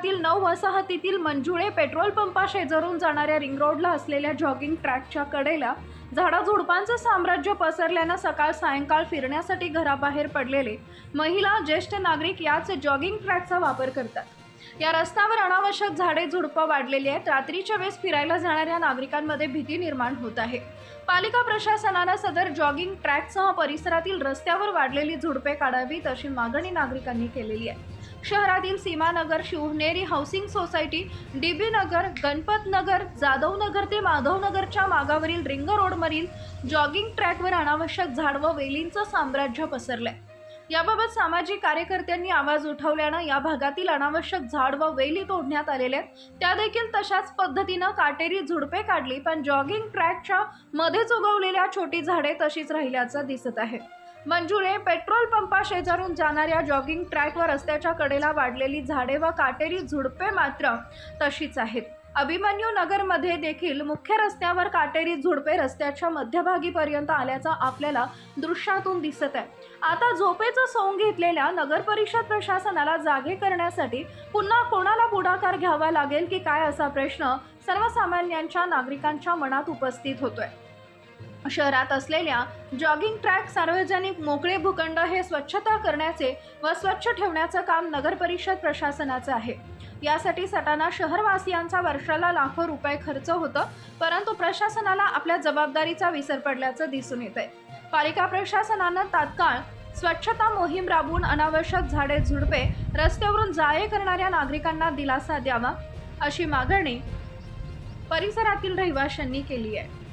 शहरातील 9 वसाहतीतील मंजुळे पेट्रोल पंपा शेजारून जाणाऱ्या रिंग रोडला असलेल्या जॉगिंग ट्रॅकच्या कडेला झाडाझुडपांचं साम्राज्य पसरल्यानं सकाळ सायंकाळ फिरण्यासाठी घराबाहेर पडलेले महिला, ज्येष्ठ नागरिक याच जॉगिंग ट्रॅकचा वापर करतात। या रस्त्यावर अनावश्यक झाडे झुडपं वाढलेली आहेत। रात्रीच्या वेळेस फिरायला जाणाऱ्या नागरिकांमध्ये भीती निर्माण होत आहे। पालिका प्रशासनानं सदर जॉगिंग ट्रॅकसह परिसरातील रस्त्यावर वाढलेली झुडपे काढावीत अशी मागणी नागरिकांनी केलेली आहे। शहरातील सीमानगर, शिवनेरी हाऊसिंग सोसायटी, डीबी नगर, गणपत नगर, जाधव नगर ते माधव नगरच्या मागावरील रिंग रोडवरील जॉगिंग ट्रॅकवर अनावश्यक झाड व वेलींचं साम्राज्य पसरलंय। याबाबत सामाजिक कार्यकर्त्यांनी आवाज उठवल्यानं या भागातील अनावश्यक झाड व वेली तोडण्यात आलेल्या आहेत। त्या देखील तशाच पद्धतीनं काटेरी झुडपे काढली, पण जॉगिंग ट्रॅकच्या मध्येच उगवलेल्या छोटी झाडे तशीच राहिल्याचं दिसत आहे। मंजुळे पेट्रोल पंपा शेजारून जाणाऱ्या जॉगिंग ट्रॅकवर रस्त्याच्या कडेला वाढलेली झाडे व काटेरी झुडपे मात्र तशीच आहेत। अभिमन्यू नगरमध्ये देखील मुख्य रस्त्यावर काटेरी झुडपे रस्त्याच्या मध्यभागीपर्यंत आल्याचं आपल्याला दृश्यातून दिसत आहे। आता झोपेचं सोंग घेतलेल्या नगर परिषद प्रशासनाला जागे करण्यासाठी पुन्हा कोणाला पुढाकार घ्यावा लागेल की काय असा प्रश्न सर्वसामान्यांच्या नागरिकांच्या मनात उपस्थित होतोय। शहरात असलेल्या जॉगिंग ट्रॅक, सार्वजनिक मोकळे भूखंड हे स्वच्छता करण्याचे व स्वच्छ ठेवण्याचं काम नगर परिषद प्रशासनाचं आहे। यासाठी सटाणा शहरवासियांचा वर्षाला लाखो रुपये खर्च होतं, परंतु प्रशासनाला आपल्या जबाबदारीचा विसर पडल्याचं दिसून येत आहे। पालिका प्रशासनानं तात्काळ स्वच्छता मोहीम राबवून अनावश्यक झाडे झुडपे रस्त्यावरून जा-ये करणाऱ्या नागरिकांना दिलासा द्यावा अशी मागणी परिसरातील रहिवाशांनी केली आहे।